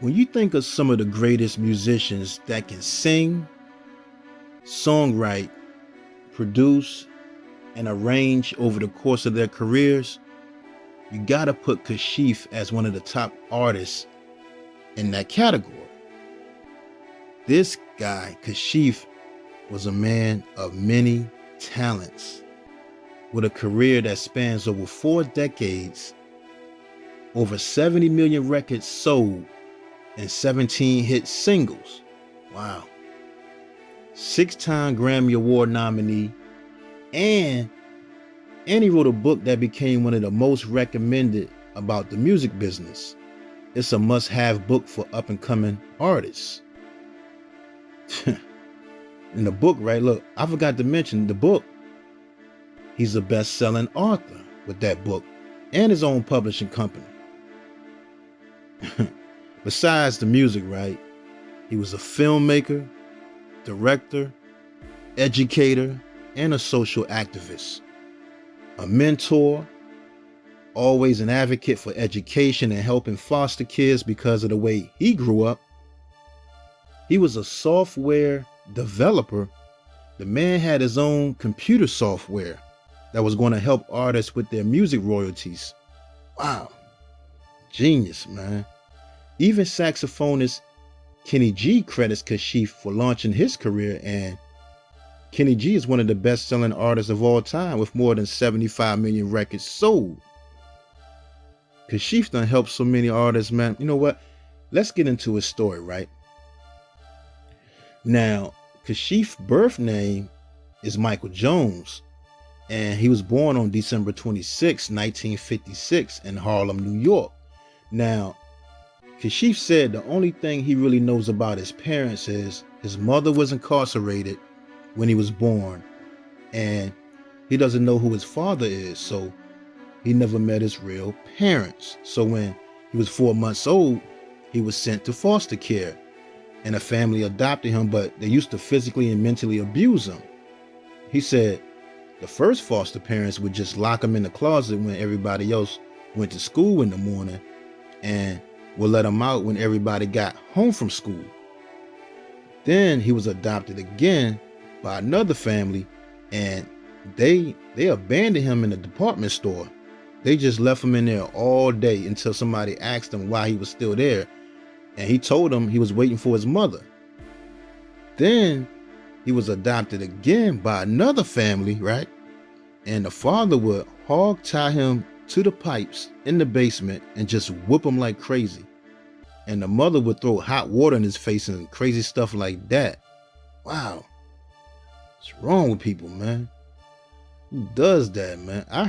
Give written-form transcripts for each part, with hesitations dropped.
When you think of some of the greatest musicians that can sing, songwrite, produce, and arrange over the course of their careers, you gotta put Kashif as one of the top artists in that category. This guy, Kashif, was a man of many talents with a career that spans over 4 decades, over 70 million records sold, and 17 hit singles. Wow. 6-time Grammy Award nominee, and he wrote a book that became one of the most recommended about the music business. It's a must-have book for up-and-coming artists. In the book, right, look, I forgot to mention the book. He's a best-selling author with that book and his own publishing company. Besides the music, right, he was a filmmaker, director, educator, and a social activist. A mentor, always an advocate for education and helping foster kids because of the way he grew up. He was a software developer. The man had his own computer software that was going to help artists with their music royalties. Wow. Genius, man. Even saxophonist Kenny G credits Kashif for launching his career, and Kenny G is one of the best-selling artists of all time with more than 75 million records sold. Kashif done helped so many artists, man. You know what? Let's get into his story, right? Now, Kashif's birth name is Michael Jones, and he was born on December 26, 1956 in Harlem, New York. Now, Kashif said the only thing he really knows about his parents is his mother was incarcerated when he was born, and he doesn't know who his father is, so he never met his real parents. So when he was 4 months old, he was sent to foster care, and a family adopted him, but they used to physically and mentally abuse him. He said the first foster parents would just lock him in the closet when everybody else went to school in the morning, and would let him out when everybody got home from school. Then he was adopted again by another family, and they abandoned him in the department store. They just left him in there all day until somebody asked him why he was still there, and he told them he was waiting for his mother. Then he was adopted again by another family, right? And the father would hog tie him to the pipes in the basement and just whoop him like crazy. And the mother would throw hot water in his face and crazy stuff like that. Wow. What's wrong with people, man? Who does that, man? I done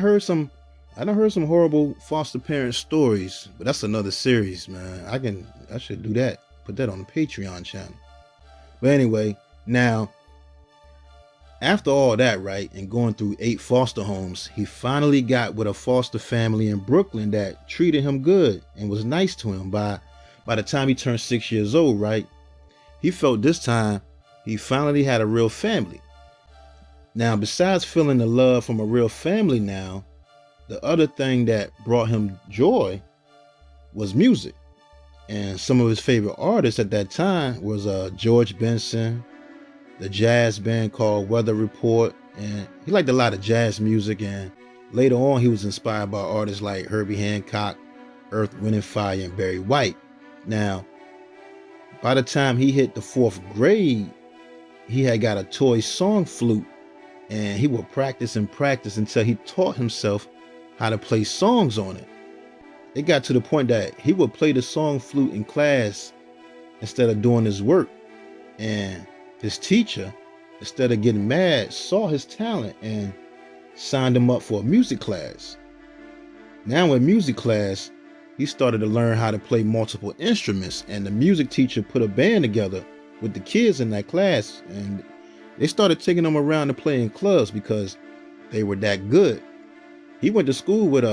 heard some horrible foster parent stories, but that's another series, man. I should do that. Put that on the Patreon channel. But anyway, now, after all that, right, and going through 8 foster homes, he finally got with a foster family in Brooklyn that treated him good and was nice to him. By the time he turned 6 years old, right, he felt this time he finally had a real family. Now, besides feeling the love from a real family now, the other thing that brought him joy was music. And some of his favorite artists at that time was George Benson, the jazz band called Weather Report, and he liked a lot of jazz music. And later on, he was inspired by artists like Herbie Hancock, Earth, Wind and Fire, and Barry White. Now, by the time he hit the 4th grade, he had got a toy song flute, and he would practice and practice until he taught himself how to play songs on it. It got to the point that he would play the song flute in class instead of doing his work. And his teacher, instead of getting mad, saw his talent and signed him up for a music class. Now in music class, he started to learn how to play multiple instruments, and the music teacher put a band together with the kids in that class, and they started taking him around to play in clubs because they were that good. He went to school with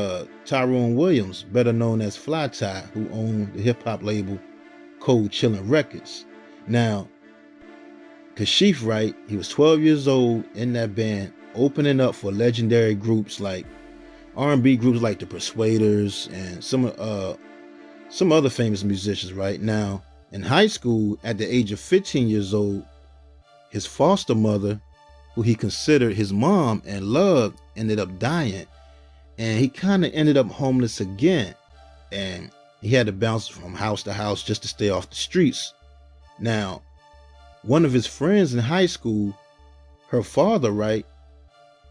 Tyrone Williams, better known as Fly Tie, who owned the hip-hop label Cold Chillin' Records. Now, Kashif, right, he was 12 years old in that band, opening up for legendary groups like R&B groups like the Persuaders and some some other famous musicians. Right now, in high school, at the age of 15 years old, his foster mother, who he considered his mom and loved, ended up dying. And he kind of ended up homeless again. And he had to bounce from house to house just to stay off the streets. Now, one of his friends in high school, her father, right,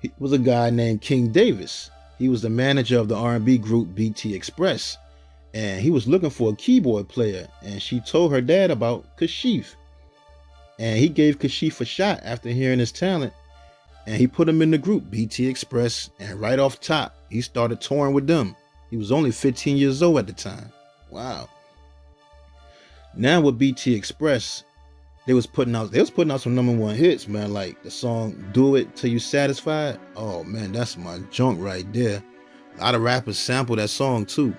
he was a guy named King Davis. He was the manager of the R&B group BT Express. And he was looking for a keyboard player. And she told her dad about Kashif. And he gave Kashif a shot after hearing his talent. And he put him in the group BT Express. And right off top, he started touring with them. He was only 15 years old at the time. Wow. Now with BT Express, they was putting out some #1 hits, man. Like the song "Do It Till You Satisfied." Oh man, that's my junk right there. A lot of rappers sample that song too.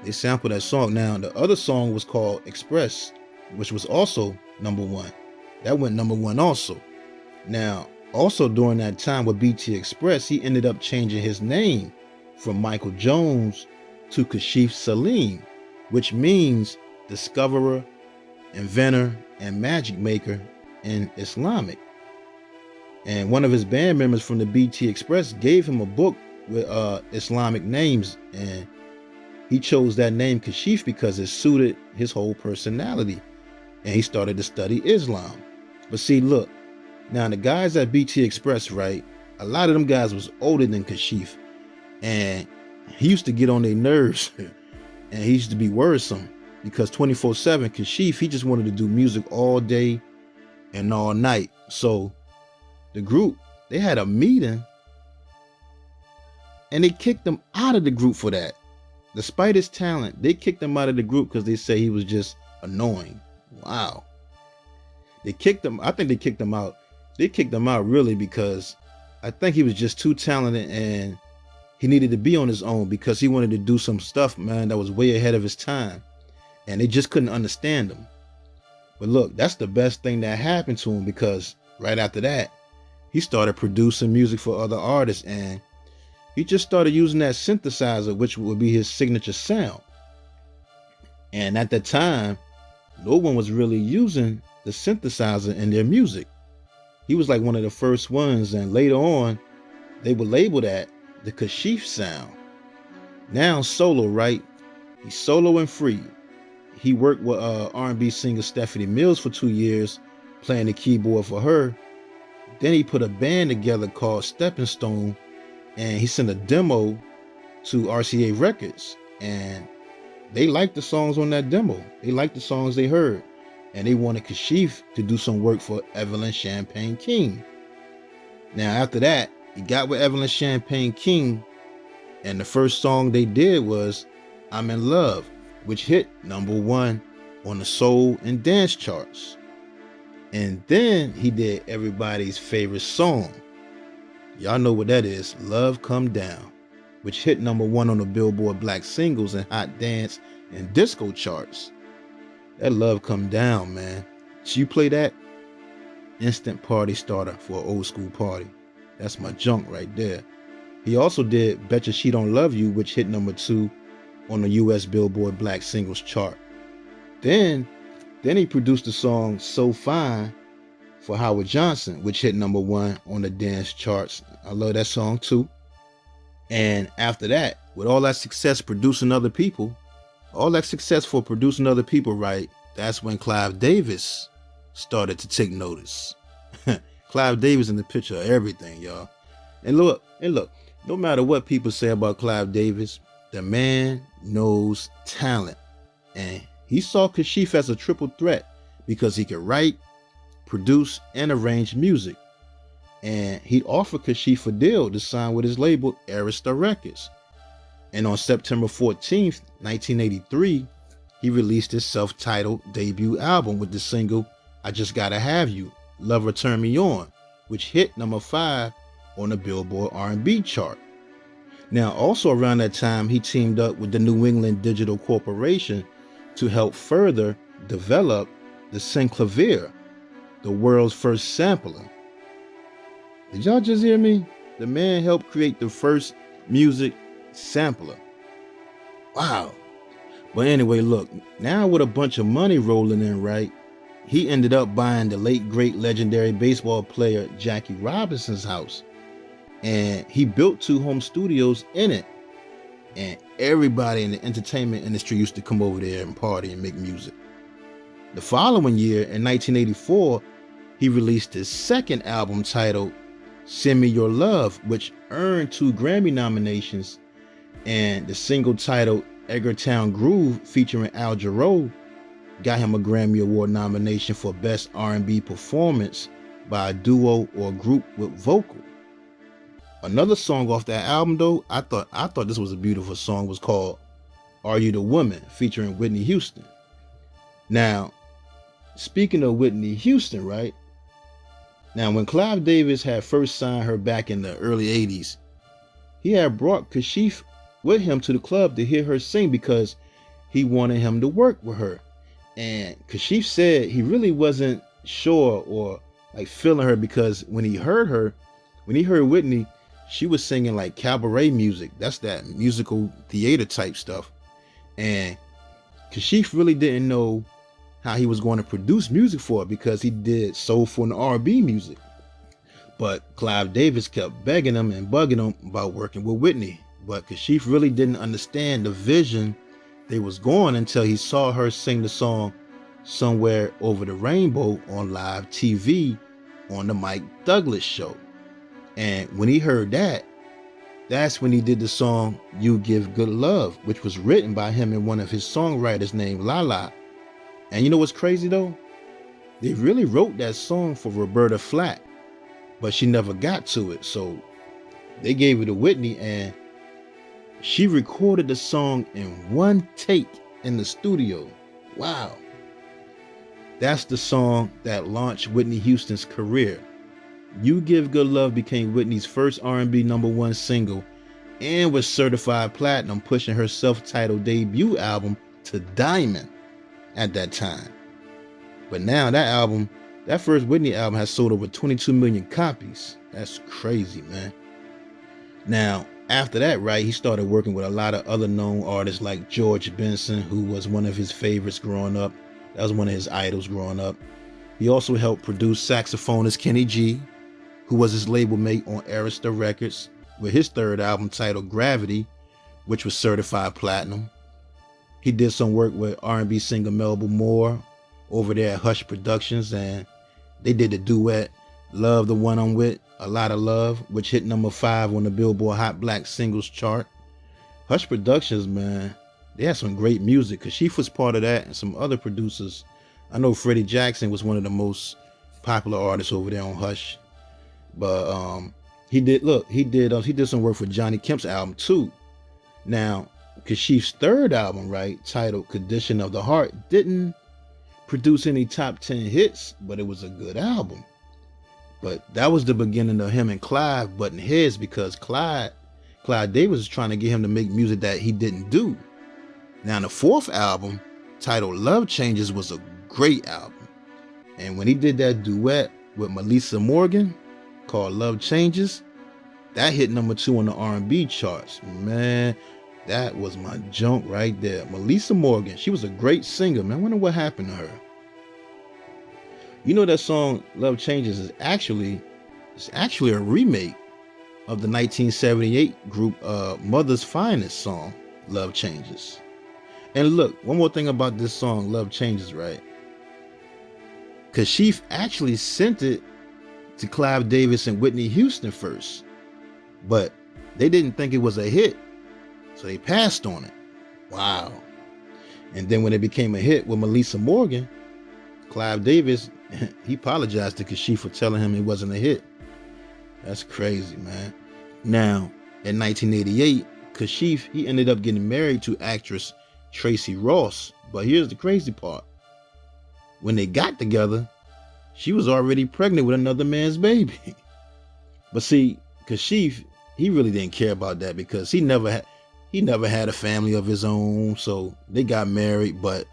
They sampled that song. Now the other song was called "Express," which was also #1. That went #1 also. Now, also during that time with BT Express, he ended up changing his name from Michael Jones to Kashif Salim, which means discoverer, inventor, and magic maker in Islamic. And one of his band members from the BT Express gave him a book with Islamic names, and he chose that name Kashif because it suited his whole personality. And he started to study Islam. But see, look, now the guys at BT Express, right, a lot of them guys was older than Kashif. And he used to get on their nerves. And he used to be worrisome because 24/7 Kashif, he just wanted to do music all day and all night. So the group, they had a meeting and they kicked him out of the group for that. Despite his talent, they kicked him out of the group because they say he was just annoying. Wow. They kicked him. I think they kicked him out. They kicked him out really because I think he was just too talented and he needed to be on his own because he wanted to do some stuff, man, that was way ahead of his time. And they just couldn't understand him. But look, that's the best thing that happened to him because right after that, he started producing music for other artists and he just started using that synthesizer, which would be his signature sound. And at that time, no one was really using the synthesizer in their music. He was like one of the first ones, and later on, they would label that the Kashif sound. Now solo, right? He's solo and free. He worked with R&B singer Stephanie Mills for 2 years, playing the keyboard for her. Then he put a band together called Stepping Stone, and he sent a demo to RCA Records, and they liked the songs on that demo. They liked the songs they heard, and they wanted Kashif to do some work for Evelyn Champagne King. Now after that, he got with Evelyn Champagne King, and the first song they did was "I'm in Love," which hit #1 on the soul and dance charts. And then he did everybody's favorite song. Y'all know what that is, "Love Come Down," which hit #1 on the Billboard Black Singles and Hot Dance and Disco charts. That "Love Come Down," man. So you play that, instant party starter for an old school party. That's my junk right there. He also did "Betcha She Don't Love You," which hit #2 on the US Billboard Black Singles chart. Then he produced the song "So Fine" for Howard Johnson, which hit #1 on the dance charts. I love that song too. And after that, with all that success producing other people, right, that's when Clive Davis started to take notice. Clive Davis in the picture of everything, y'all. And look, no matter what people say about Clive Davis, the man knows talent. And he saw Kashif as a triple threat because he could write, produce, and arrange music. And he offered Kashif a deal to sign with his label, Arista Records. And on September 14th, 1983, he released his self-titled debut album with the single, "I Just Gotta Have You, Lover Turn Me On," which hit #5 on the Billboard R&B chart. Now, also around that time, he teamed up with the New England Digital Corporation to help further develop the synclavier, the world's first sampler. Did y'all just hear me? The man helped create the first music sampler. Wow. But anyway, look, now with a bunch of money rolling in, right? He ended up buying the late great legendary baseball player Jackie Robinson's house. And he built 2 home studios in it. And everybody in the entertainment industry used to come over there and party and make music. The following year, in 1984, he released his second album titled Send Me Your Love, which earned 2 Grammy nominations, and the single titled Edgartown Groove featuring Al Jarreau got him a Grammy Award nomination for Best R&B Performance by a duo or group with vocal. Another song off that album, though, I thought this was a beautiful song, was called Are You the Woman, featuring Whitney Houston. Now, speaking of Whitney Houston, right? Now, when Clive Davis had first signed her back in the early 80s, he had brought Kashif with him to the club to hear her sing because he wanted him to work with her. And Kashif said he really wasn't sure or like feeling her because when he heard Whitney, she was singing like cabaret music. That's that musical theater type stuff. And Kashif really didn't know how he was going to produce music for it because he did soulful and R&B music. But Clive Davis kept begging him and bugging him about working with Whitney. But Kashif really didn't understand the vision they was going until he saw her sing the song Somewhere Over the Rainbow on live TV on the Mike Douglas show. And when he heard that, that's when he did the song You Give Good Love, which was written by him and one of his songwriters named Lala. And you know what's crazy though? They really wrote that song for Roberta Flack, but she never got to it. So they gave it to Whitney and she recorded the song in one take in the studio. Wow. That's the song that launched Whitney Houston's career. You Give Good Love became Whitney's first R&B #1 single and was certified platinum, pushing her self-titled debut album to diamond at that time. But now that first Whitney album has sold over 22 million copies. That's crazy, man. Now, after that, right, he started working with a lot of other known artists like George Benson, who was one of his favorites growing up. That was one of his idols growing up. He also helped produce saxophonist Kenny G, who was his label mate on Arista Records, with his third album titled Gravity, which was certified platinum. He did some work with R&B singer Melba Moore over there at Hush Productions, and they did the duet Love the One I'm With, A Lot of Love, which hit #5 on the Billboard Hot Black Singles chart. Hush Productions, man, they had some great music. Kashif was part of that and some other producers. I know Freddie Jackson was one of the most popular artists over there on Hush. But he did some work for Johnny Kemp's album too. Now, Kashif's third album, right, titled Condition of the Heart, didn't produce any top 10 hits, but it was a good album. But that was the beginning of him and Clive butting heads because Clive Davis was trying to get him to make music that he didn't do. Now, the fourth album, titled Love Changes, was a great album. And when he did that duet with Melissa Morgan called Love Changes, that hit #2 on the R&B charts. Man, that was my junk right there. Melissa Morgan, she was a great singer, man. I wonder what happened to her. You know that song Love Changes is actually a remake of the 1978 group Mother's Finest song, Love Changes. And look, one more thing about this song, Love Changes, right? Kashif actually sent it to Clive Davis and Whitney Houston first, but they didn't think it was a hit, so they passed on it. Wow. And then when it became a hit with Melissa Morgan, Clive Davis, he apologized to Kashif for telling him it wasn't a hit. That's crazy, man. Now, in 1988, Kashif, he ended up getting married to actress Tracy Ross. But here's the crazy part. When they got together, she was already pregnant with another man's baby. But see, Kashif, he really didn't care about that because he never had a family of his own. So they got married, but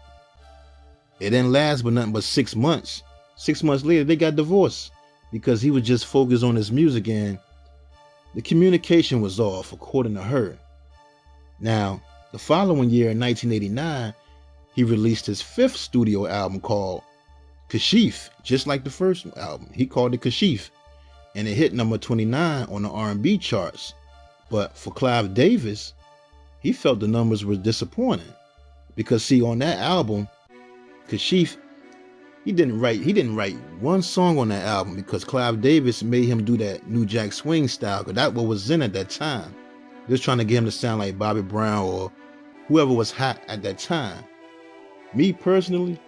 it didn't last but nothing but 6 months. 6 months later, they got divorced because he was just focused on his music and the communication was off, according to her. Now, The following year, in 1989, he released his fifth studio album called Kashif, just like the first album. He called it Kashif, and it hit number 29 on the R&B charts. But for Clive Davis, he felt the numbers were disappointing because, see, on that album, Kashif, he didn't write one song on that album because Clive Davis made him do that New Jack Swing style, because that's what was in at that time. They was trying to get him to sound like Bobby Brown or whoever was hot at that time. Me personally,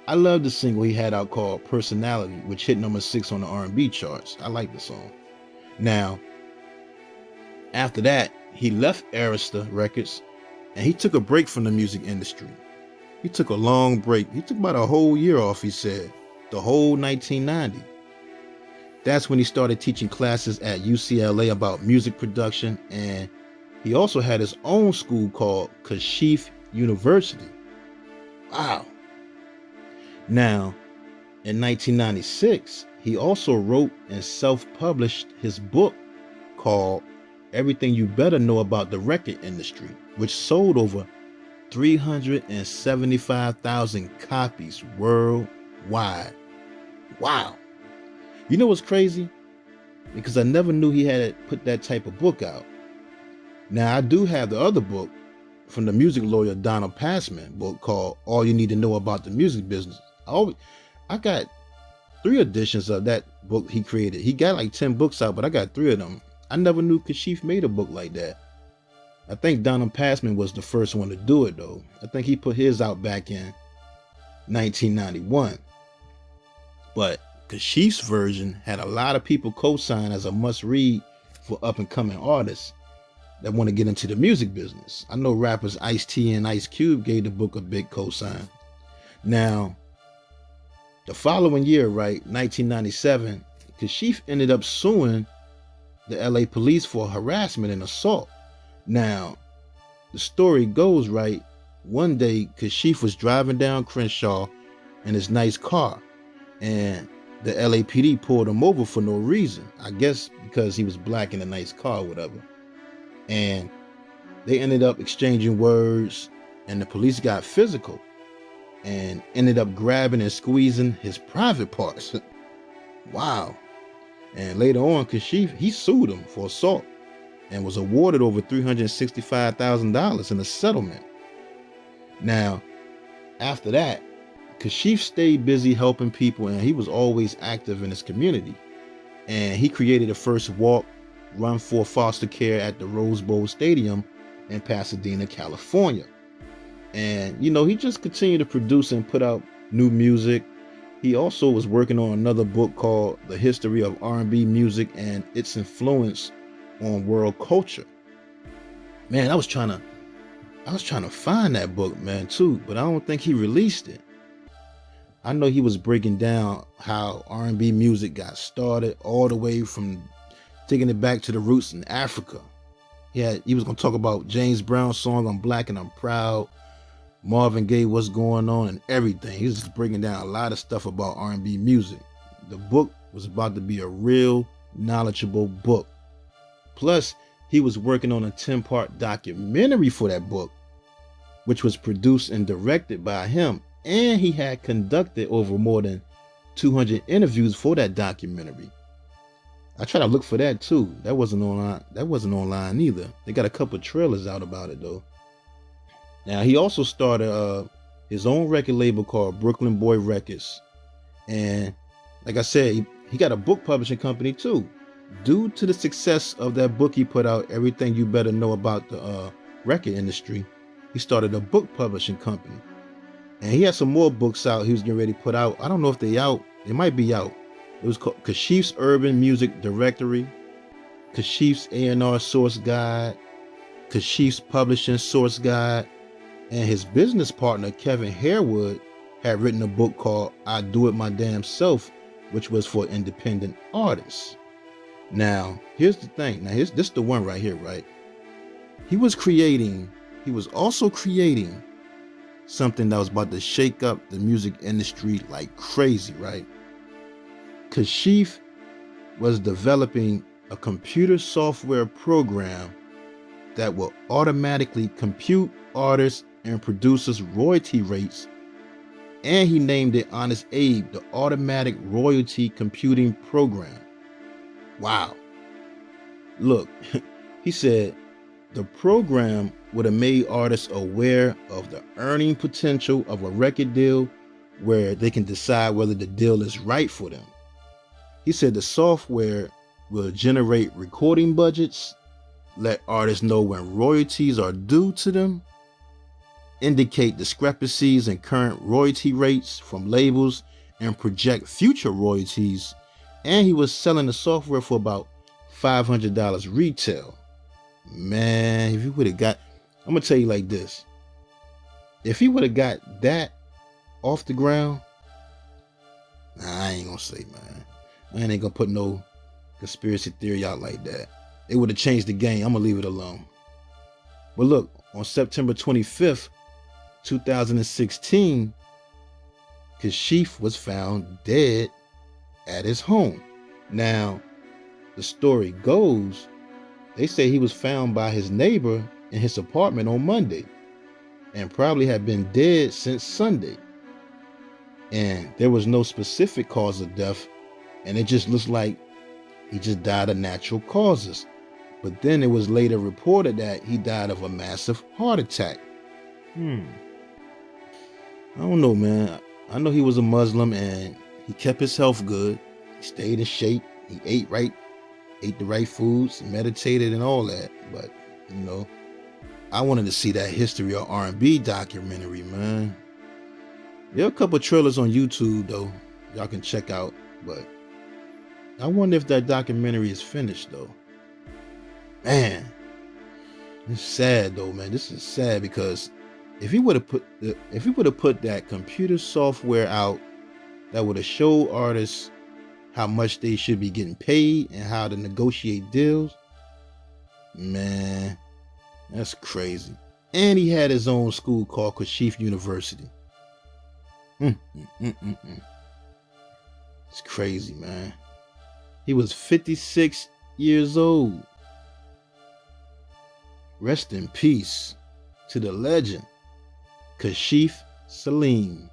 I love the single he had out called Personality, which hit number 6 on the R&B charts. I like the song. Now, after that, he left Arista Records and he took a break from the music industry. He took a long break. He took about a whole year off, he said, the whole 1990. That's when he started teaching classes at UCLA about music production, and he also had his own school called Kashif University. Wow. Now, in 1996, he also wrote and self-published his book called Everything You Better Know About the Record Industry, which sold over 375,000 copies worldwide. Wow. You know what's crazy? Because I never knew he had put that type of book out. Now, I do have the other book from the music lawyer Donald Passman, book called All You Need to Know About the Music Business. I got 3 editions of that book he created. He got like 10 books out, but I got 3 of them. I never knew Kashif made a book like that. I think Donald Passman was the first one to do it, though. I think he put his out back in 1991. But Kashif's version had a lot of people co-sign as a must-read for up-and-coming artists that want to get into the music business. I know rappers Ice-T and Ice Cube gave the book a big co-sign. Now, the following year, right, 1997, Kashif ended up suing the LA police for harassment and assault. Now, the story goes, right, one day Kashif was driving down Crenshaw in his nice car, and the LAPD pulled him over for no reason. I guess because he was black in a nice car or whatever. And they ended up exchanging words, and the police got physical and ended up grabbing and squeezing his private parts. Wow. And later on, Kashif, he sued him for assault and was awarded over $365,000 in a settlement. Now, after that, Kashif stayed busy helping people, and he was always active in his community. And he created the first walk, run for foster care at the Rose Bowl Stadium in Pasadena, California. And, he just continued to produce and put out new music. He also was working on another book called The History of R&B Music and Its Influence on World Culture. Man, I was trying to find that book, man, too, but I don't think he released it. I know he was breaking down how R&B music got started, all the way from taking it back to the roots in Africa. He was going to talk about James Brown's song I'm Black and I'm Proud, Marvin Gaye, What's Going On, and everything. He was just breaking down a lot of stuff about R&B music. The book was about to be a real knowledgeable book. Plus, he was working on a 10-part documentary for that book, which was produced and directed by him. And he had conducted over more than 200 interviews for that documentary. I tried to look for that too. That wasn't online either. They got a couple trailers out about it though. Now, he also started his own record label called Brooklyn Boy Records. And like I said, he got a book publishing company too. Due to the success of that book he put out, Everything You Better Know About the Record Industry, he started a book publishing company. And he had some more books out he was getting ready to put out. I don't know if they out. They might be out. It was called Kashif's Urban Music Directory, Kashif's A&R Source Guide, Kashif's Publishing Source Guide, and his business partner, Kevin Harewood, had written a book called I Do It My Damn Self, which was for independent artists. Now, here's the thing. Now, this is the one right here, right? He was also creating something that was about to shake up the music industry like crazy, right? Kashif was developing a computer software program that will automatically compute artists and producers' royalty rates, and he named it Honest Abe, the Automatic Royalty Computing Program. Wow. Look, he said the program would have made artists aware of the earning potential of a record deal where they can decide whether the deal is right for them. He said the software will generate recording budgets, let artists know when royalties are due to them, indicate discrepancies in current royalty rates from labels, and project future royalties. And he was selling the software for about $500 retail. Man, if he would have got, I'm gonna tell you like this. If he would have got that off the ground, I ain't gonna say, man. I ain't gonna put no conspiracy theory out like that. It would have changed the game. I'm gonna leave it alone. But look, on September 25th, 2016, Kashif was found dead at his home. Now, the story goes, they say he was found by his neighbor in his apartment on Monday and probably had been dead since Sunday. And there was no specific cause of death, and it just looks like he just died of natural causes. But then it was later reported that he died of a massive heart attack. I don't know, man. I know he was a Muslim and he kept his health good. He stayed in shape. He ate the right foods, meditated and all that. But, I wanted to see that history of R&B documentary, man. There are a couple trailers on YouTube, though, y'all can check out. But I wonder if that documentary is finished, though. Man, it's sad, though, man. This is sad because if he would have put that computer software out that would have showed artists how much they should be getting paid and how to negotiate deals, man, that's crazy. And he had his own school called Kashif University. It's crazy, man. He was 56 years old. Rest in peace to the legend, Kashif Salim.